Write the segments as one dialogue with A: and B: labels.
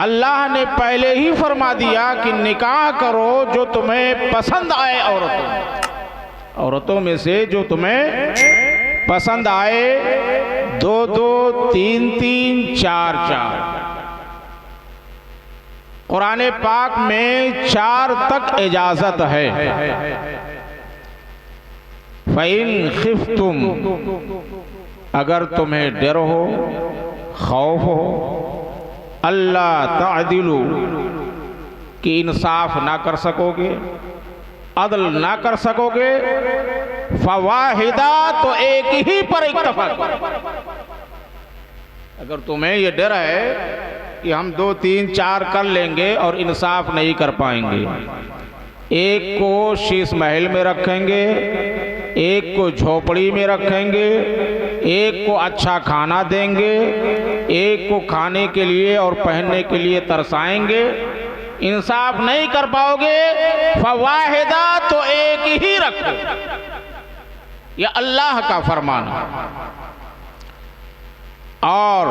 A: अल्लाह ने पहले ही फरमा दिया कि निकाह करो जो तुम्हें पसंद आए, औरतों में से जो तुम्हें पसंद आए, 2-2, 3-3, 4-4। कुरान पाक में 4 तक इजाजत है। फ़इन खिफ्तुम, अगर तुम्हें डर हो, खौफ हो, अल्लाह तादिलू, कि इंसाफ ना कर सकोगे, अदल ना कर सकोगे, फवाहिदा, तो एक ही पर इक्तफा करो। अगर तुम्हें यह डर है कि हम 2, 3, 4 कर लेंगे और इंसाफ नहीं कर पाएंगे, एक को शीश महल में रखेंगे, एक को झोपड़ी में रखेंगे, एक को अच्छा खाना देंगे, एक को खाने के लिए और पहनने के लिए तरसाएंगे, इंसाफ नहीं कर पाओगे, फवाहिदा, तो एक ही रखो। यह अल्लाह का फरमान है। और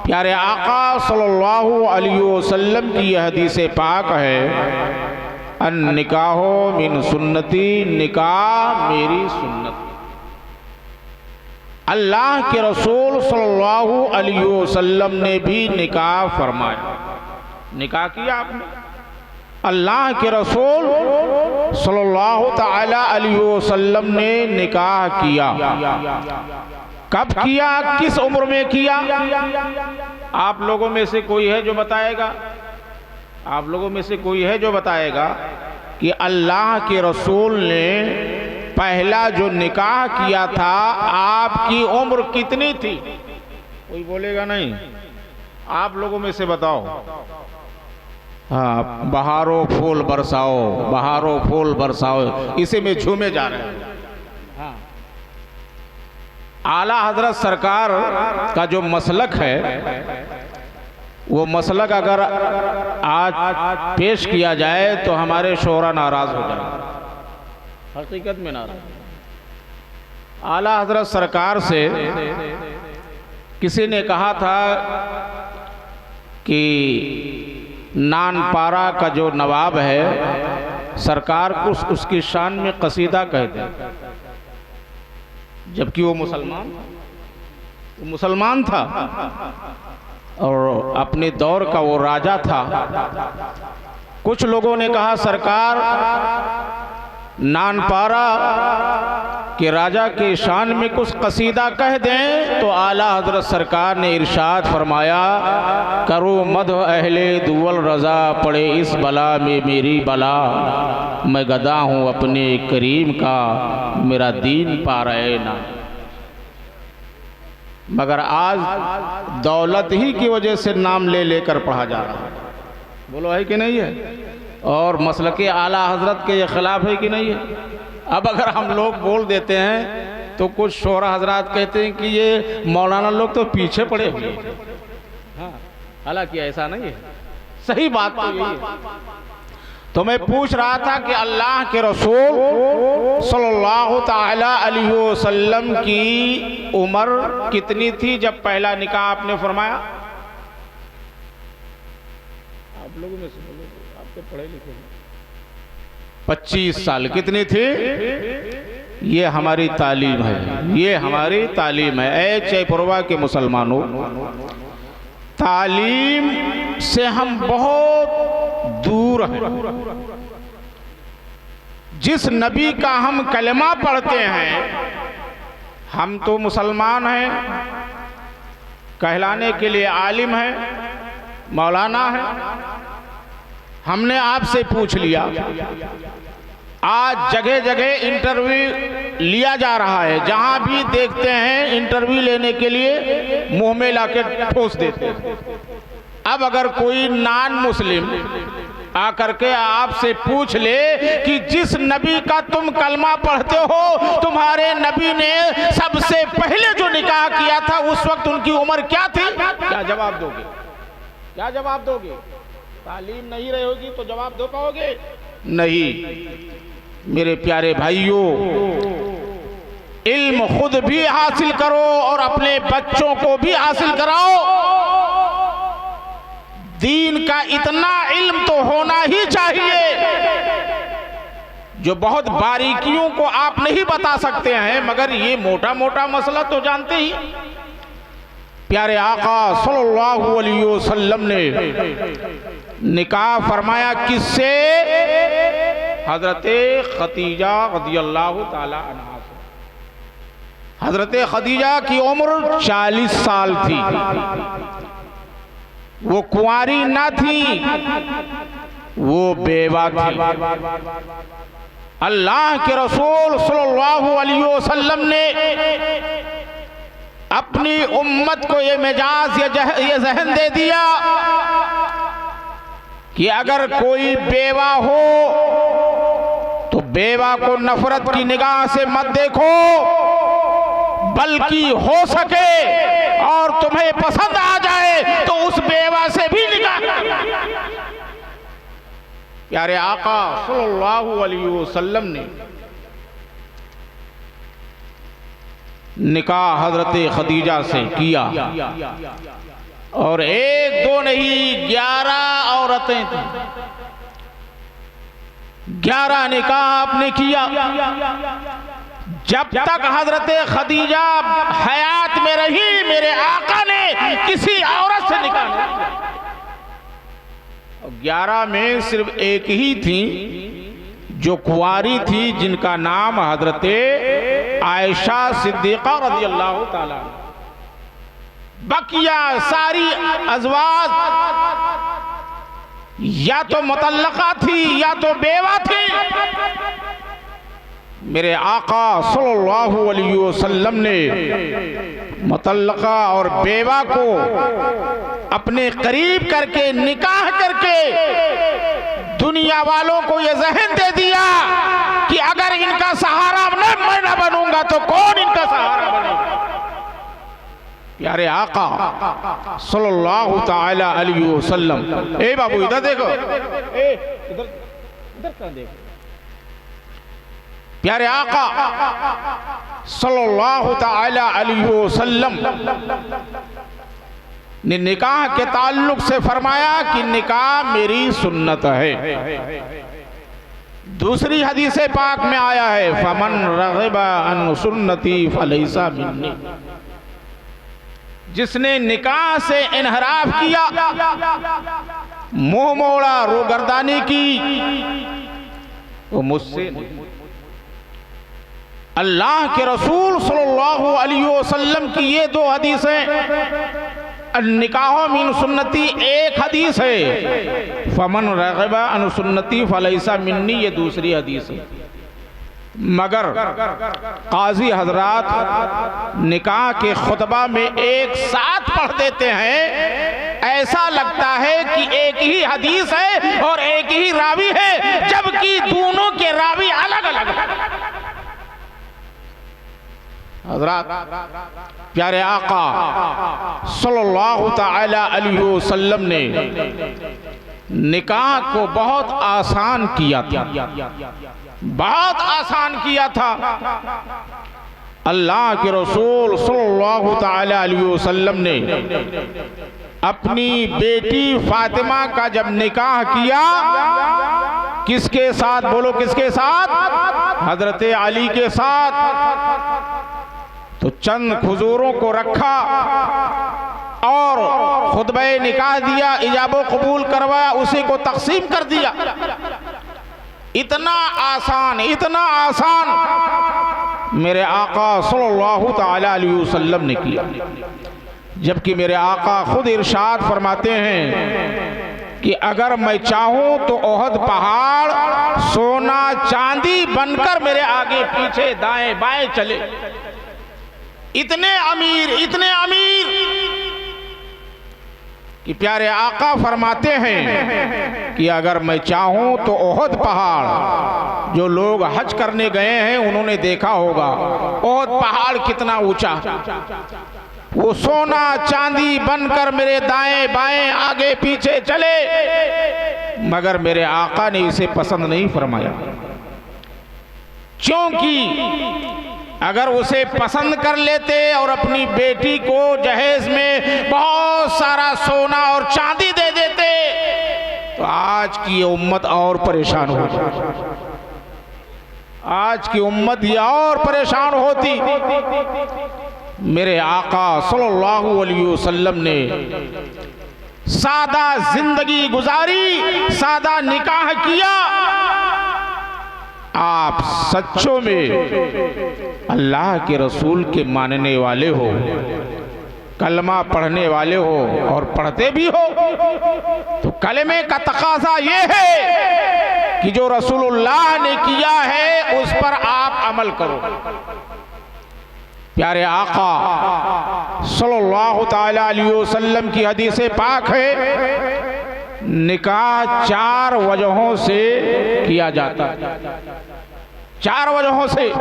A: प्यारे आका सल्लल्लाहु अलैहि वसल्लम की यह हदीस पाक है, अन निकाहो मिन सुन्नती, निकाह मेरी सुन्नत। अल्लाह के रसूल सल्लल्लाहु अलैहि वसल्लम ने भी निकाह फरमाया। निकाह किया आपने? अल्लाह के रसूल सल्लल्लाहु ताला अलैहि वसल्लम ने निकाह किया। कब किया, किस उम्र में किया? आप लोगों में से कोई है जो बताएगा? आप लोगों में से कोई है जो बताएगा कि अल्लाह के रसूल ने पहला जो निकाह किया था, आपकी उम्र कितनी थी? कोई बोलेगा नहीं। आप लोगों में से बताओ। हाँ, बहारो फूल बरसाओ, बहारो फूल बरसाओ, इसी में झूमे जा रहे हैं। हाँ, आला हजरत सरकार का जो मसलक है, वो मसलक अगर आज पेश किया जाए तो हमारे शोहरा नाराज हो जाए, हकीकत में नाराज। आला हजरत सरकार से किसी ने कहा था कि नानपारा का जो नवाब है, सरकार को उसकी शान में कसीदा कह दे, जबकि वो मुसलमान था और अपने दौर का वो राजा था। कुछ लोगों ने कहा सरकार नानपारा के राजा के शान में कुछ कसीदा कह दें, तो आला हजरत सरकार ने इरशाद फरमाया, करो मद अहले दुवल रजा, पड़े इस बला में मेरी बला, मैं गदा हूँ अपने करीम का, मेरा दीन पा रहे ना। मगर आज दौलत ही की वजह से नाम ले लेकर पढ़ा जा रहा है। बोलो है कि नहीं है? और मसलके आला हजरत के खिलाफ है कि नहीं है? अब अगर हम लोग बोल देते हैं तो कुछ शोहरा हजरात कहते हैं कि ये मौलाना लोग तो पीछे पड़े हुए हैं। हाँ, हालांकि ऐसा नहीं है, सही बात तो यही है। तो मैं पूछ रहा था कि अल्लाह के रसूल सल्लल्लाहु ताला अलैहि वसल्लम की उम्र कितनी थी जब पहला निकाह आपने फरमाया? आप लोगों में से बोलो, आप तो पढ़े लिखे हैं। 25 साल। कितनी थी? ये हमारी तालीम है, ये हमारी तालीम है। ऐ जयपुरवा के मुसलमानों, तालीम से हम बहुत दूर हैं। जिस नबी का हम कलमा पढ़ते हैं, हम तो मुसलमान हैं, कहलाने के लिए आलिम है, मौलाना है। हमने आपसे पूछ लिया, आज जगह जगह इंटरव्यू लिया जा रहा है, जहां भी देखते हैं इंटरव्यू लेने के लिए मुंह में लाके ठोस देते हैं। अब अगर कोई नॉन मुस्लिम आकर के आपसे पूछ ले कि जिस नबी का तुम कलमा पढ़ते हो, तुम्हारे नबी ने सबसे पहले जो निकाह किया था उस वक्त उनकी उम्र क्या थी, क्या जवाब दोगे? क्या जवाब दोगे? तालीम नहीं रहेगी तो जवाब दे पाओगे? नहीं। मेरे प्यारे भाइयों, इल्म खुद भी हासिल करो और अपने बच्चों को भी हासिल कराओ। दीन का इतना इल्म तो होना ही चाहिए जो बहुत बारीकियों को आप नहीं बता सकते हैं, मगर ये मोटा मोटा मसला तो जानते ही। प्यारे आका सल्लल्लाहु अलैहि वसल्लम ने निकाह फरमाया किससे? हजरते खदीजा रज़ियल्लाहु ताला अन्हा से। हजरते खदीजा की उम्र 40 साल थी, वो कुंवारी ना थी, वो बेवा थी। अल्लाह के रसूल सल्लल्लाहु अलैहि वसल्लम ने अपनी उम्मत को ये मिजाज ये जहन दे दिया कि अगर कोई बेवा हो तो बेवा को नफरत की निगाह से मत देखो, बल्कि हो सके और तुम्हें पसंद आ जाए तो उस बेवा से भी निकाह। प्यारे आका सल्लल्लाहु अलैहि वसल्लम ने निकाह हजरत खदीजा से किया, और एक दो नहीं 11 औरतें थी, 11 निकाह आपने किया। जब तक हजरत खदीजा हयात में रही मेरे आका ने किसी औरत से निकाह नहीं किया। 11 में सिर्फ एक ही थी जो कुंवारी थी, जिनका नाम हजरते आयशा सिद्दीका रज़ियल्लाहु ताला। बकिया सारी अज़वाज या तो मुतल्लका थी या तो बेवा थी। मेरे आका सल्लल्लाहु अलैहि वसल्लम ने मुतल्लका और बेवा को अपने करीब करके निकाह करके दुनिया वालों को यह जहन दे दिया कि अगर इनका सहारा मैं न बनूंगा तो कौन इनका सहारा बनेगा। प्यारे आका सल्लल्लाहु ताला अलैहि वसल्लम। ए बाबू इधर देखो, इधर क्या देखो। प्यारे आका सल्लल्लाहु ताला अलैहि वसल्लम ने निकाह के ताल्लुक से फरमाया कि निकाह मेरी सुन्नत है। दूसरी हदीस पाक में आया है फमन रग़िबा अन सुन्नती फलैसा मिन्नी। जिसने निकाह से इनहराफ किया, मुंह मोड़ा, रोगर्दानी की, वो मुझसे नहीं। अल्लाह के रसूल सल्लल्लाहु अलैहि वसल्लम की ये दो हदीसें, निकाह मिन सुन्नती एक हदीस है, फमन रग़िबा अन सुन्नती फलैसा मिन्नी ये दूसरी हदीस है। मगर काजी हजरात निकाह के खुतबा में एक साथ पढ़ देते हैं, ऐसा लगता है कि एक ही हदीस है और एक ही रावी है, जबकि दोनों के रावी अलग अलग हैं। हजरात प्यारे आका सल्लल्लाहु ताला अलैहि वसल्लम ने निकाह को बहुत आसान किया था, बहुत आसान किया था। अल्लाह के रसूल सल्लल्लाहु ताला अलैहि वसल्लम ने अपनी बेटी फातिमा का जब निकाह किया, किसके साथ बोलो, किसके साथ? हजरत अली के साथ। तो चंद खुजूरों को रखा और खुतबे निकाह दिया, इजाबो कबूल करवाया, उसी को तकसीम कर दिया। इतना आसान, इतना आसान मेरे आका सल्लल्लाहु ताला अलैहि वसल्लम ने किया। जबकि मेरे आका खुद इरशाद फरमाते हैं कि अगर मैं चाहूं तो ओहद पहाड़ सोना चांदी बनकर मेरे आगे पीछे दाएं बाएं चले। इतने अमीर, इतने अमीर कि प्यारे आका फरमाते हैं कि अगर मैं चाहूं तो ओहद पहाड़, जो लोग हज करने गए हैं उन्होंने देखा होगा ओहद पहाड़ कितना ऊंचा, वो सोना चांदी बनकर मेरे दाएं बाएं आगे पीछे चले। मगर मेरे आका ने इसे पसंद नहीं फरमाया, क्योंकि अगर उसे पसंद कर लेते और अपनी बेटी को जहेज में बहुत सारा सोना और चांदी दे देते तो आज की ये उम्मत और परेशान हो जाती, आज की उम्मत ये और परेशान होती। मेरे आका सल्लल्लाहु अलैहि वसल्लम ने सादा जिंदगी गुजारी, सादा निकाह किया। आप सच्चों में अल्लाह के रसूल के मानने वाले हो, कलमा पढ़ने वाले हो और पढ़ते भी हो, तो कलमे का तकाजा ये है कि जो रसूलुल्लाह ने किया है उस पर आप अमल करो। प्यारे आका सल्लल्लाहु ताला अलैहि वसल्लम की हदीस पाक है, निकाह 4 वजहों से किया जाता है, 4 वजहों से।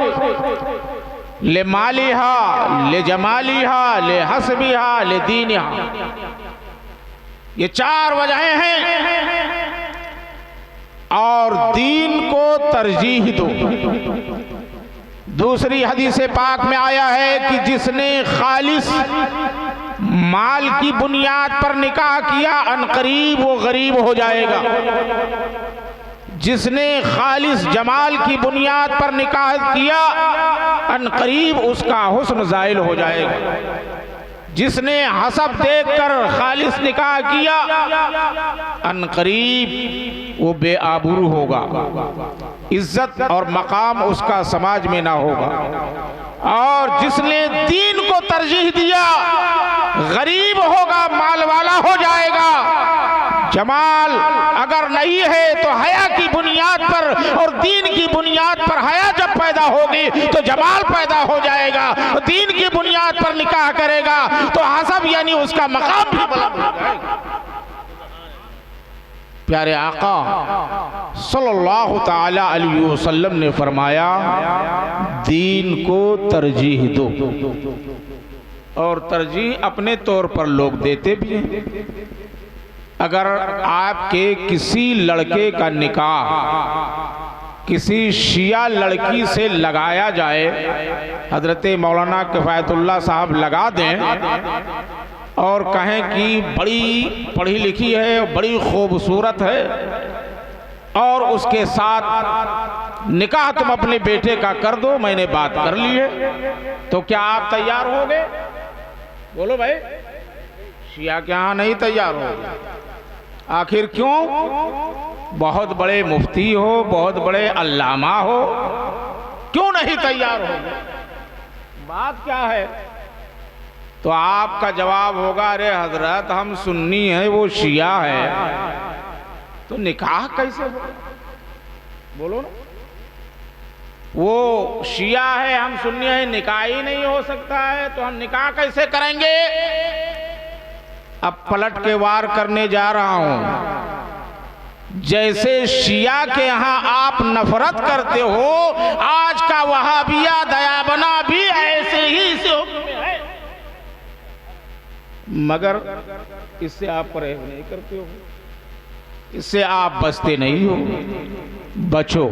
A: ले मालिहा, ले जमालिहा, ले हसबिहा, ले दीनिहा, ये 4 वजहें हैं। और दीन को तरजीह दो। दूसरी हदीस पाक में आया है कि जिसने खालिस माल की बुनियाद पर निकाह किया अनकरीब वो गरीब हो जाएगा। जिसने खालिस जमाल की बुनियाद पर निकाह किया अनकरीब उसका हुस्न ज़ाइल हो जाएगा। जिसने हसब देखकर खालिस निकाह किया अनकरीब वो बेआबरू होगा, इज्जत और मकाम उसका समाज में ना होगा। और जिसने दीन को तरजीह दिया गरीब होगा, माल वाला हो जाएगा। जमाल अगर नहीं है तो हया की बुनियाद पर और दीन की बुनियाद पर, हया जब पैदा होगी तो जमाल पैदा हो जाएगा। तो दीन की बुनियाद पर निकाह करेगा तो हसब यानी उसका मकाम भी बुलंद हो जाएगा। प्यारे आका सल्लल्लाहु ताला अलैहि वसल्लम ने फरमाया दीन को तरजीह दो। और तरजीह अपने तौर पर लोग देते भी हैं। अगर आपके किसी लड़के का निकाह किसी शिया लड़की से लगाया जाए, हजरत मौलाना किफ़ायतुल्लाह साहब लगा दें और कहें कि बड़ी पढ़ी लिखी है, बड़ी खूबसूरत है और उसके साथ निकाह तुम अपने बेटे का कर दो, मैंने बात कर ली है, तो क्या आप तैयार होगे? बोलो भाई। शिया के यहाँ नहीं तैयार होगे। आखिर क्यों? बहुत बड़े मुफ्ती हो, बहुत बड़े अल्लामा हो, क्यों नहीं तैयार होगे? बात क्या है? तो आपका जवाब होगा अरे हजरत हम सुन्नी हैं, वो शिया है, तो निकाह कैसे हो? बोलो ना। वो शिया है, हम सुन्नी हैं, निकाह ही नहीं हो सकता है, तो हम निकाह कैसे करेंगे? अब पलट के वार करने जा रहा हूं। जैसे शिया के यहां आप नफरत करते हो, आज का वहाबिया दयाबना भी ऐसे ही इसे हुक्म में है, मगर इससे आप परहेज नहीं करते हो, इससे आप बचते नहीं हो। बचो,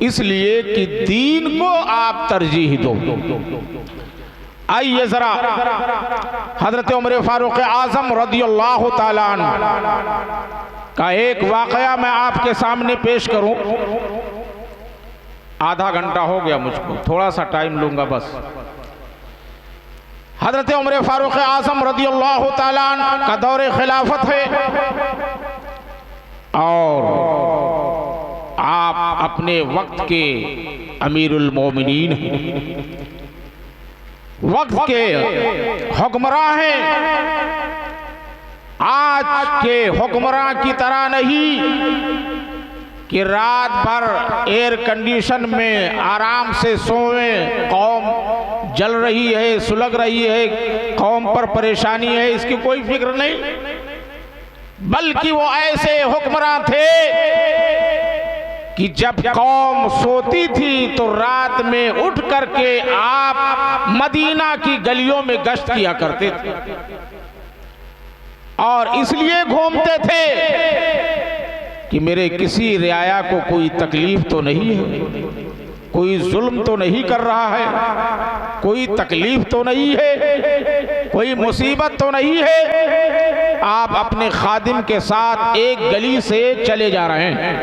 A: इसलिए कि दीन को आप तरजीह दो। आइए जरा हजरत उमर फारूक आजम रदियल्लाहु ताला अन्हु का एक वाकया मैं आपके सामने पेश करूं। आधा घंटा हो गया मुझको, थोड़ा सा टाइम लूंगा बस। हजरत उमर फारूक आजम रदियल्लाहु ताला अन्हु का दौरे खिलाफत है और आप अपने वक्त के अमीरुल मोमिनीन हैं, वक्त के हुक्मरान हैं। आज के हुक्मरान की तरह नहीं कि रात भर एयर कंडीशन में आराम से सोएं, कौम जल रही है, सुलग रही है, कौम पर परेशानी है, इसकी कोई फिक्र नहीं। बल्कि वो ऐसे हुक्मरान थे कि जब कौम सोती थी तो रात में उठ करके आप मदीना की गलियों में गश्त किया करते थे और इसलिए घूमते थे कि मेरे किसी रियाया को कोई तकलीफ तो नहीं है। कोई जुल्म तो नहीं कर रहा है, कोई तकलीफ तो नहीं है, कोई मुसीबत तो नहीं है। आप अपने खादिम के साथ एक गली से चले जा रहे हैं,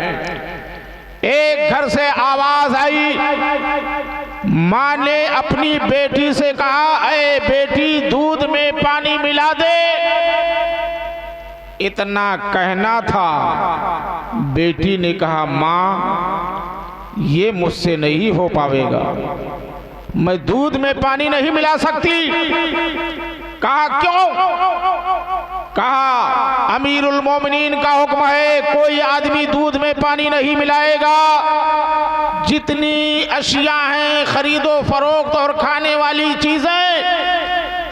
A: एक घर से आवाज आई, माँ ने अपनी बेटी से कहा, ऐ बेटी दूध में पानी मिला दे। इतना कहना था, बेटी ने कहा, माँ ये मुझसे नहीं हो पाएगा, मैं दूध में पानी नहीं मिला सकती। कहा क्यों? कहा अमीरुल मोमिनीन का हुक्म है, कोई आदमी दूध में पानी नहीं मिलाएगा। जितनी अशिया हैं, खरीदो फरोख्त और खाने वाली चीजें,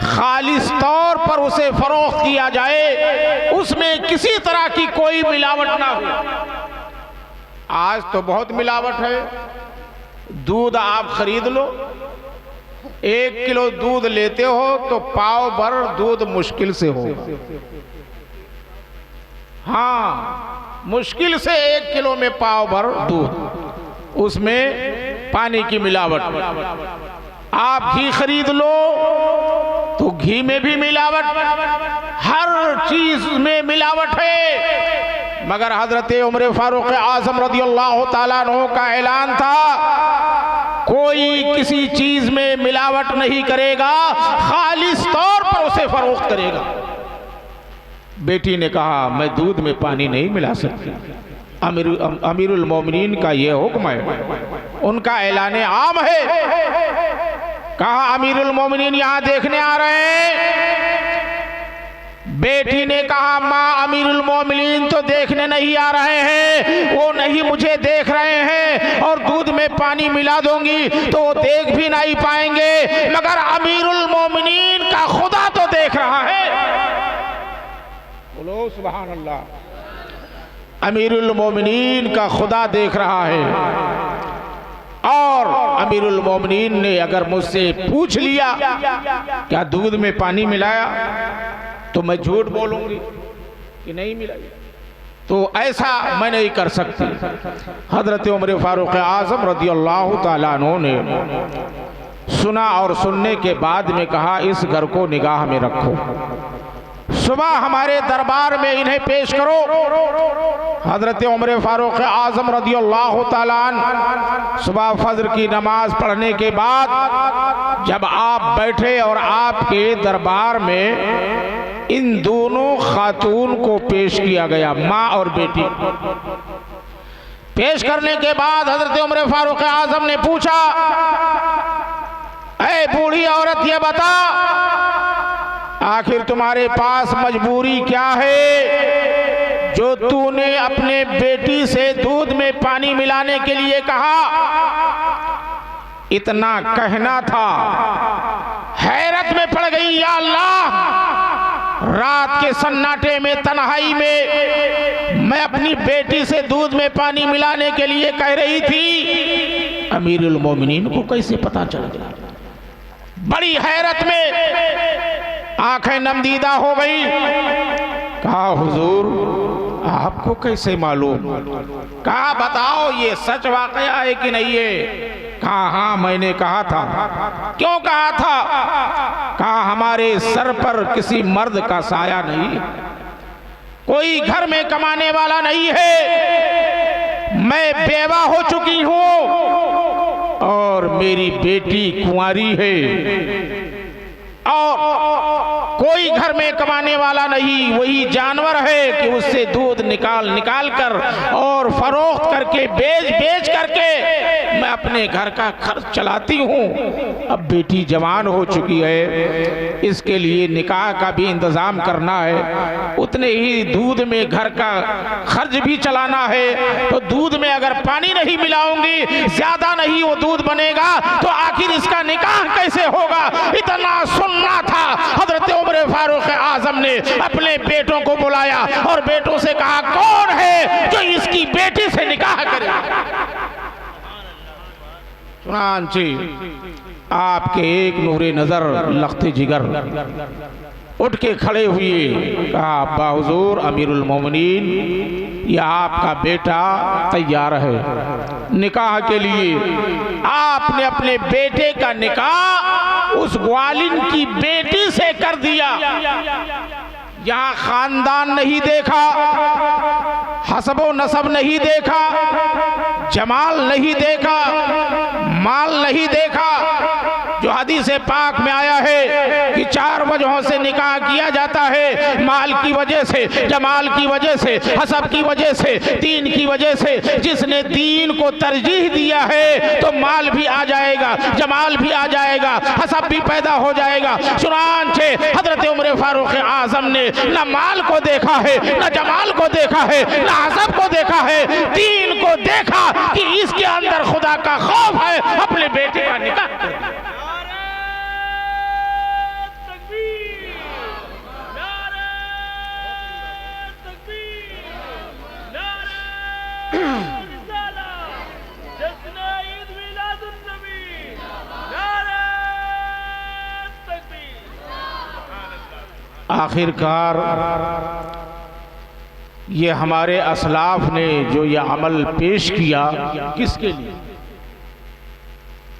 A: खालिस तौर पर उसे फरोख्त किया जाए, उसमें किसी तरह की कोई मिलावट ना हो। आज तो बहुत मिलावट है। दूध आप खरीद लो, 1 किलो दूध लेते हो तो पाव भर दूध मुश्किल से हो। हाँ, मुश्किल से 1 किलो में पाव भर दूध, उसमें पानी की मिलावट। आप घी खरीद लो तो घी में भी मिलावट, हर चीज में मिलावट है। मगर हजरत उमर फारूक आजम रदियल्लाहु ताला अन्हु का ऐलान था, कोई किसी चीज में मिलावट नहीं करेगा, खालिस तौर पर उसे फरोख्त करेगा। बेटी ने कहा, मैं दूध में पानी नहीं मिला सकती। अमीरुल मोमिनीन का यह हुक्म है, उनका ऐलान आम है। कहा अमीरुल मोमिनीन यहां देखने आ रहे हैं। बेटी ने कहा, माँ अमीरुल मोमिनीन तो देखने नहीं आ रहे हैं, वो नहीं मुझे देख रहे हैं, और दूध में पानी मिला दूंगी तो वो देख भी नहीं पाएंगे, मगर अमीरुल मोमिनीन का खुदा तो देख रहा है। बोलो सुभान अल्लाह। अमीरुल मोमिनीन का खुदा देख रहा है, और अमीरुल मोमिनीन ने अगर मुझसे पूछ लिया क्या दूध में पानी मिलाया, तो मैं झूठ बोलूंगी कि नहीं मिलाई, तो ऐसा मैं नहीं कर सकती। हजरत उमर फारूक आजम रदियल्लाहु ताला अन्हु ने सुना और सुनने के बाद में कहा, इस घर को निगाह में रखो, सुबह हमारे दरबार में इन्हें पेश करो। हजरत उमर फारूक आजम रदियल्लाहु ताला अन्हु सुबह फजर की नमाज पढ़ने के बाद जब आप बैठे और आपके दरबार में इन दोनों खातून को पेश किया गया, माँ और बेटी। पेश करने के बाद हजरत उमर फारूक आजम ने पूछा, ऐ बूढ़ी औरत ये बता, आखिर तुम्हारे पास मजबूरी क्या है जो तूने अपने बेटी से दूध में पानी मिलाने के लिए कहा? इतना कहना था, हैरत में पड़ गई, या अल्लाह, रात के सन्नाटे में, तन्हाई में मैं अपनी बेटी से दूध में पानी मिलाने के लिए कह रही थी, अमीरुल मोमिनीन को कैसे पता चल गया? बड़ी हैरत में आंखें नमदीदा हो गई। कहा हुजूर आपको कैसे मालूम? कहा बताओ ये सच वाकया है कि नहीं है? कहा हाँ मैंने कहा था। क्यों कहा था? कहा हमारे सर पर किसी मर्द का साया नहीं, कोई घर में कमाने वाला नहीं है, मैं बेवा हो चुकी हूं और मेरी बेटी कुंवारी है, और कोई घर में कमाने वाला नहीं, वही जानवर है कि उससे दूध निकाल कर और फरोख्त करके बेच करके मैं अपने घर का खर्च चलाती हूँ। अब बेटी जवान हो चुकी है, इसके लिए निकाह का भी इंतजाम करना है, उतने ही दूध में घर का खर्च भी चलाना है, तो दूध में अगर पानी नहीं मिलाऊंगी, ज्यादा नहीं वो दूध बनेगा, तो आखिर इसका निकाह कैसे होगा? इतना सुनना था। हजरत उमर फारूक आजम ने अपने बेटों को बुलाया और बेटों से कहा, कौन है जो इसकी बेटी से निकाह करे? चुनांचे आपके एक नूरे नजर लख्ते जिगर उठ के खड़े हुए, कहा अब्बा हुजूर अमीरुल मोमिनीन, यह आपका बेटा तैयार है निकाह के लिए। आपने अपने बेटे का निकाह उस ग्वालिन की बेटी से कर दिया। यहाँ खानदान नहीं देखा, हसबो नसब नहीं देखा, जमाल नहीं देखा, माल नहीं देखा। जो हदीस पाक में आया है कि 4 वजहों से निकाह किया जाता है, माल की वजह से, जमाल की वजह से, हसब की वजह से, दीन की वजह से। जिसने दीन को तरजीह दिया है तो माल भी आ जाएगा, जमाल भी आ जाएगा, हसब भी पैदा हो जाएगा। चुनांचे हजरत उमर फारूक आजम ने न माल को देखा है, न जमाल को देखा है, न हसब को देखा है, दीन को देखा कि इसके अंदर खुदा का खौफ है, अपने बेटे का निकाह। आखिरकार ये हमारे असलाफ ने जो ये अमल पेश किया, किसके लिए?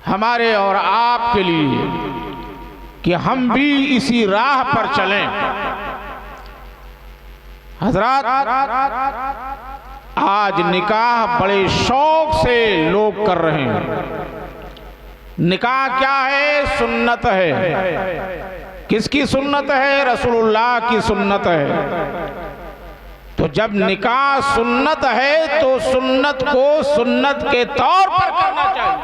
A: हमारे और आपके लिए, कि हम भी इसी राह पर चलें। हजरात, आज निकाह बड़े शौक से लोग कर रहे हैं। निकाह क्या है? सुन्नत है। किसकी सुन्नत है? रसूलुल्लाह की सुन्नत है। तो जब निकाह सुन्नत है तो सुन्नत को सुन्नत के तौर पर करना चाहिए।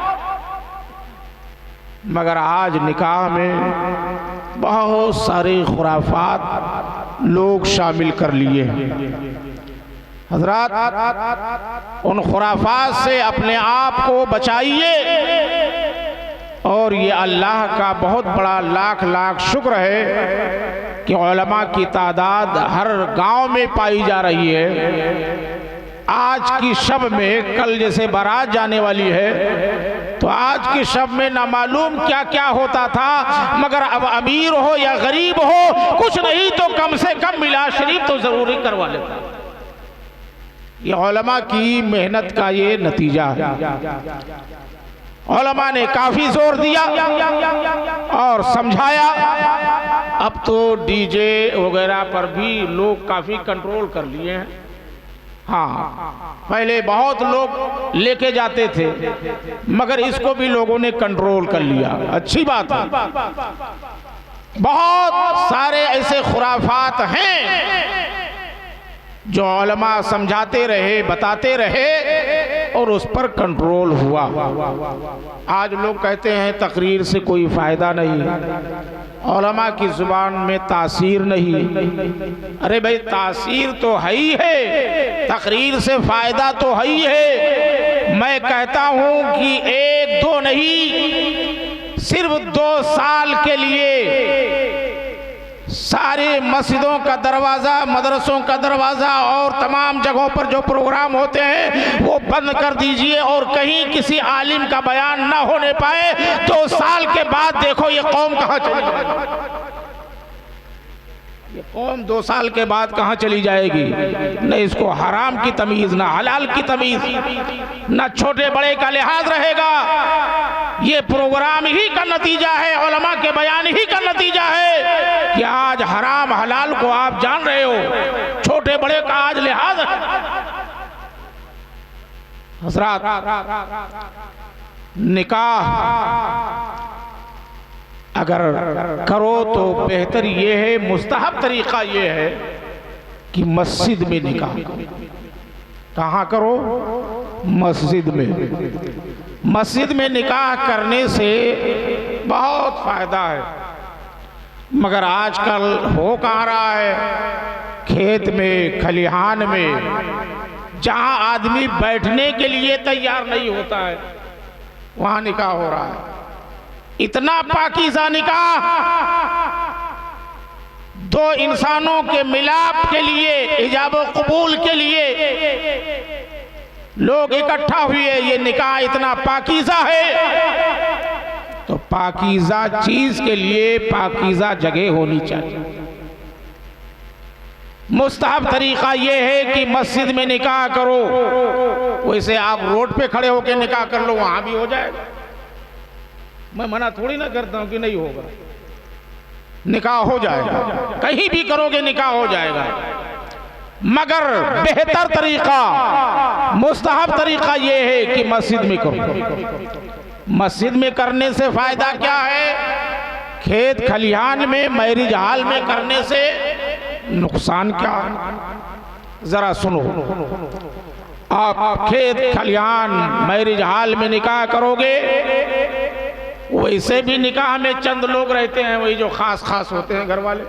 A: मगर आज निकाह में बहुत सारे खुराफात लोग शामिल कर लिए हैं। हजरात, उन खुराफात से अपने आप को बचाइए। और ये अल्लाह का बहुत बड़ा लाख लाख शुक्र है कि उलमा की तादाद हर गांव में पाई जा रही है। आज की शब में, कल जैसे बारात जाने वाली है, तो आज की शब में ना मालूम क्या क्या होता था, मगर अब अमीर हो या गरीब हो, कुछ नहीं तो कम से कम मिलाद शरीफ तो जरूरी करवा लेता। ये उलमा की मेहनत का ये नतीजा है। उलमा ने काफी जोर दिया और समझाया। अब तो डीजे वगैरह पर भी लोग काफी कंट्रोल कर लिए हैं। हाँ, पहले बहुत लोग लेके जाते थे, मगर इसको भी लोगों ने कंट्रोल कर लिया। अच्छी बात है। बहुत सारे ऐसे खुराफात हैं जो उलमा समझाते रहे, बताते रहे और उस पर कंट्रोल हुआ। आज लोग कहते हैं तकरीर से कोई फायदा नहीं, उलमा की जुबान में तासीर नहीं। अरे भाई, तासीर तो है ही है, तकरीर से फायदा तो है ही है। मैं कहता हूं कि 1-2 नहीं, सिर्फ 2 साल के लिए सारे मस्जिदों का दरवाज़ा, मदरसों का दरवाज़ा और तमाम जगहों पर जो प्रोग्राम होते हैं वो बंद कर दीजिए और कहीं किसी आलिम का बयान ना होने पाए। 2 साल के बाद देखो ये कौम कहाँ चली जाएगी। ये कौम 2 साल के बाद कहाँ चली जाएगी? न इसको हराम की तमीज़, ना हलाल की तमीज़, ना छोटे बड़े का लिहाज रहेगा। ये प्रोग्राम ही का नतीजा है, उलमा के बयान ही का नतीजा है कि आज हराम हलाल को आप जान रहे हो, छोटे बड़े का आज लिहाज है। हज़रात, निकाह अगर करो तो बेहतर ये है, मुस्तहब तरीका ये है कि मस्जिद में निकाह। कहाँ करो? मस्जिद में। मस्जिद में निकाह करने से बहुत फायदा है। मगर आजकल हो कहाँ रहा है? खेत में, खलिहान में, जहाँ आदमी बैठने के लिए तैयार नहीं होता है, वहाँ निकाह हो रहा है। इतना पाकीज़ा निकाह 2 इंसानों के मिलाप के लिए, इजाब व कबूल के लिए लोग इकट्ठा हुए। ये निकाह इतना पाकीज़ा है, तो पाकीज़ा चीज के लिए पाकीज़ा जगह होनी चाहिए। मुस्तहब तरीका ये है कि मस्जिद में निकाह करो, वैसे आप रोड पे खड़े होकर निकाह कर लो, वहां भी हो जाएगा। मैं मना थोड़ी ना करता हूं कि नहीं होगा, निकाह हो जाएगा, कहीं भी करोगे निकाह हो जाएगा। मगर बेहतर तरीका, मुस्तहब तरीका ये है कि मस्जिद में करो। मस्जिद में करने से फायदा क्या है? खेत खलिहान में, मैरिज हाल में करने से नुकसान क्या है? जरा सुनो। आप खेत खलिहान, मैरिज हाल में निकाह करोगे, वैसे भी निकाह में चंद लोग रहते हैं, वही जो खास खास होते हैं, घर वाले,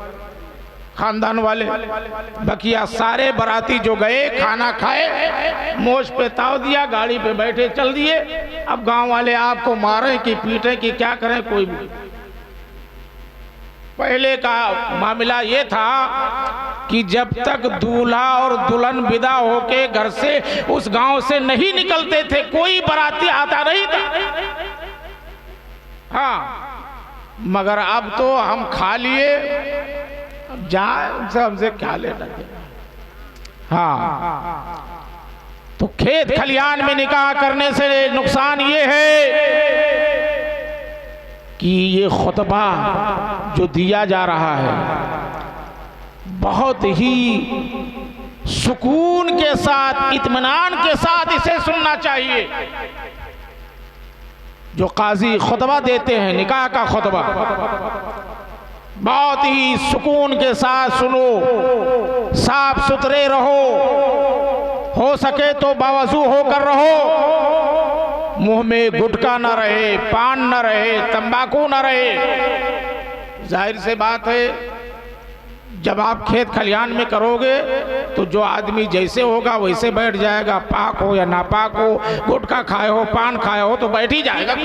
A: खानदान वाले। बकिया सारे बाराती जो गए, खाना खाए, मोश पे ताव दिया, गाड़ी पे बैठे चल दिए। अब गांव वाले आपको मारें कि पीटें कि क्या करें, कोई भी। पहले का मामला ये था कि जब तक दूल्हा और दुल्हन विदा होके घर से, उस गांव से नहीं निकलते थे, कोई बाराती आता नहीं था। हाँ, मगर अब तो हम खा लिए, अब जाए उनसे, हमसे क्या लेना। हाँ, तो खेत खलिहान में निकाह करने से नुकसान ये है कि ये खुतबा जो दिया जा रहा है, बहुत ही सुकून के साथ, इत्मीनान के साथ इसे सुनना चाहिए। जो काजी खुतबा देते हैं, निकाह का खुतबा, बहुत ही सुकून के साथ सुनो, साफ सुथरे रहो, हो सके तो बावजू होकर रहो, मुंह में गुटखा न रहे, पान न रहे, तंबाकू न रहे। जाहिर से बात है, जब आप खेत खलिहान में करोगे तो जो आदमी जैसे होगा वैसे बैठ जाएगा, पाक हो या नापाक हो, गुटखा खाए हो, पान खाए हो, तो बैठ ही जाएगा।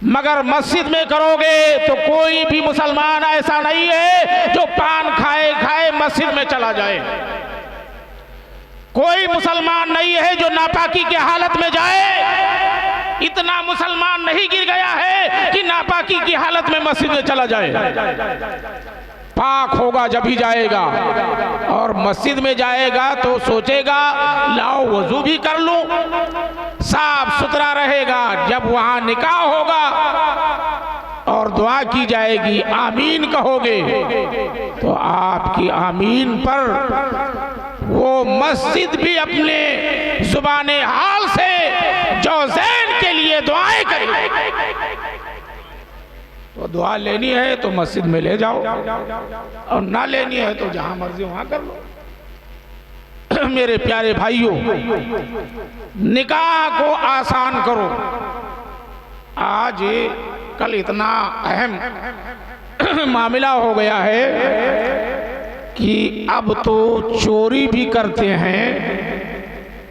A: मगर मस्जिद में करोगे तो कोई भी मुसलमान ऐसा नहीं है जो पान खाए खाए मस्जिद में चला जाए। कोई मुसलमान नहीं है जो नापाकी की हालत में जाए। इतना मुसलमान नहीं गिर गया है कि नापाकी की हालत में मस्जिद में चला जाए। पाक होगा जब ही जाएगा, और मस्जिद में जाएगा तो सोचेगा लाओ वजू भी कर लूं, साफ सुथरा रहेगा। जब वहां निकाह होगा और दुआ की जाएगी, आमीन कहोगे, तो आपकी आमीन पर वो मस्जिद भी अपने जुबाने हाल से जौज़ैन के लिए दुआएं करेगी। तो दुआ लेनी है तो मस्जिद में ले जाओ, और ना लेनी है तो जहां मर्जी वहां कर लो। मेरे प्यारे भाइयों, निकाह को आसान करो। आज कल इतना अहम मामला हो गया है कि अब तो चोरी भी करते हैं,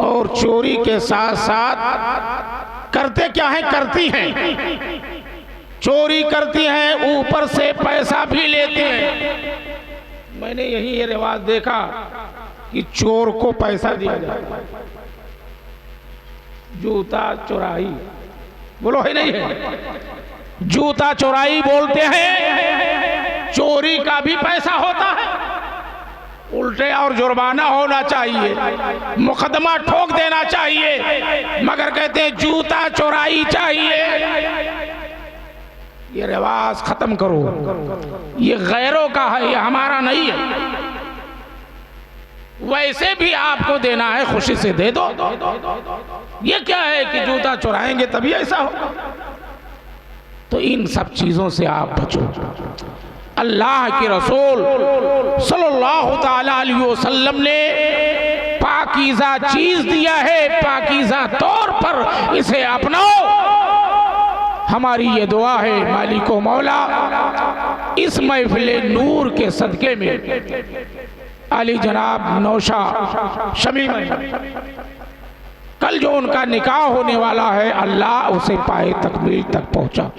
A: और चोरी के साथ साथ करते क्या है, करती हैं, चोरी करती हैं, ऊपर से पैसा भी लेते हैं। मैंने यही ये रिवाज देखा कि चोर को पैसा दिया जाता है, जूता चोराई, बोलो है नहीं है, जूता चोराई बोलते हैं। चोरी का भी पैसा होता है, उल्टे और जुर्माना होना चाहिए, मुकदमा ठोक देना चाहिए, मगर कहते हैं जूता चोराई चाहिए। ये रिवाज खत्म करो, ये गैरों का है, ये हमारा नहीं है। वैसे भी आपको देना है, खुशी से दे दो। ये क्या है कि जूता चुराएंगे तभी ऐसा होगा? तो इन सब चीजों से आप बचो। अल्लाह के रसूल सल्लल्लाहु ताला अलैहि वसल्लम ने पाकीज़ा चीज दिया है, पाकीज़ा तौर पर इसे अपनाओ। हमारी ये दुआ है, मालिको मौला इस महफिल नूर के सदके में अली जनाब नौशा शमीम कल जो उनका निकाह होने वाला है, अल्लाह उसे पाए तकमील तक पहुंचा।